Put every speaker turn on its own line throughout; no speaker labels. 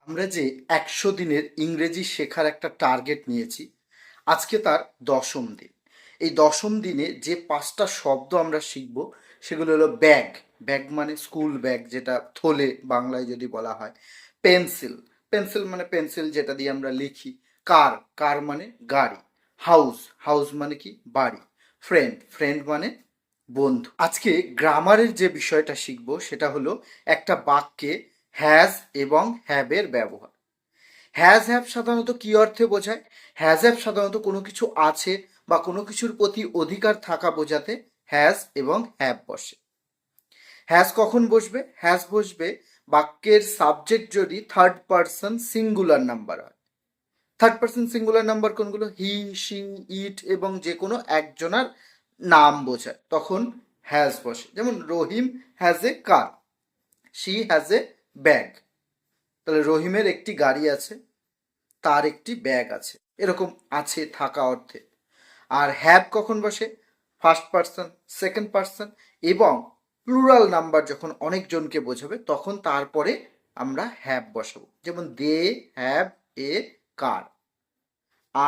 আমরা যে ১০০ দিনের ইংরেজি শেখার একটা টার্গেট নিয়েছি, আজকে তার ১০ম দিন। এই ১০ম দিনে যে ৫টা শব্দ আমরা শিখব সেগুলো হলো ব্যাগ। ব্যাগ মানে স্কুল ব্যাগ, যেটা থলে বাংলায় যদি বলা হয়। পেন্সিল, পেন্সিল মানে পেন্সিল যেটা দিয়ে আমরা লিখি। কার, কার মানে গাড়ি। হাউস, হাউস মানে কি বাড়ি। ফ্রেন্ড, ফ্রেন্ড মানে বন্ধু। আজকে গ্রামারের যে বিষয়টা শিখব সেটা হলো একটা বাক্যে হ্যাজ এবং হ্যাবের ব্যবহার। হ্যাজ হ্যাভ সাধারণত কি অর্থে বোঝায়? হ্যাজ হ্যাভ সাধারণত কোনো কিছু আছে বা কোনো কিছুর প্রতি অধিকার থাকা বোঝাতে হ্যাজ এবং হ্যাভ বসে। হ্যাজ কখন বসবে? হ্যাজ বসবে বাক্যের সাবজেক্ট যদি থার্ড পার্সন সিঙ্গুলার নাম্বার হয়। থার্ড পার্সন সিঙ্গুলার নাম্বার কোনগুলো? হি, শি, ইট এবং যে কোনো একজনের নাম বোঝায়, তখন হ্যাজ বসে। যেমন Rahim has a car, she has a bag. তাহলে রহিমের একটি গাড়ি আছে, তার একটি ব্যাগ আছে, এরকম আছে থাকা অর্থে। আর হ্যাভ কখন বসে? ফার্স্ট পার্সন, সেকেন্ড পার্সন এবং প্লুরাল নাম্বার যখন অনেকজনকে বোঝাবে তখন তারপরে আমরা হ্যাভ বসাবো। যেমন they have a car,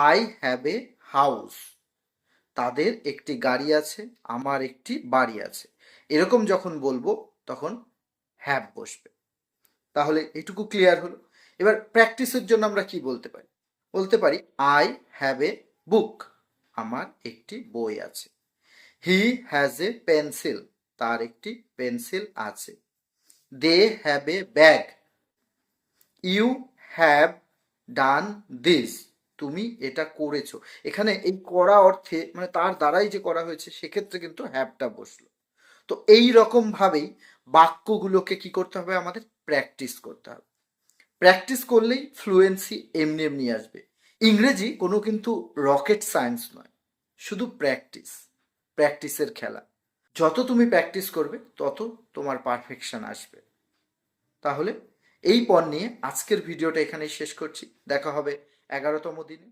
I have a house, তাদের একটি গাড়ি আছে, আমার একটি বাড়ি আছে। এরকম যখন বলবো তখন হ্যাভ বসবে। তাহলে এটুকু ক্লিয়ার হলো। এবার প্র্যাকটিসের জন্য আমরা কি বলতে পারি? বলতে পারি আই হ্যাভ এ বুক, আমার একটি বই আছে। হি হ্যাজ এ পেন্সিল, তার একটি পেন্সিল আছে। They have a bag, you have done this, তুমি এটা করেছো। এখানে এই করা অর্থে মানে তার দ্বারাই যে করা হয়েছে, সেক্ষেত্রে কিন্তু হ্যাভটা বসলো। তো এই রকম ভাবেই বাক্যগুলোকে কি করতে হবে? আমাদের প্র্যাকটিস করতে হবে। প্র্যাকটিস করলেই ফ্লুয়েন্সি এমনি এমনি আসবে। ইংরেজি কোনো কিন্তু রকেট সায়েন্স নয়, শুধু প্র্যাকটিস, প্র্যাকটিসের খেলা। যত তুমি প্র্যাকটিস করবে তত তোমার পারফেকশন আসবে। তাহলে এই পণ নিয়ে আজকের ভিডিওটা এখানেই শেষ করছি। দেখা হবে 11তম দিনে।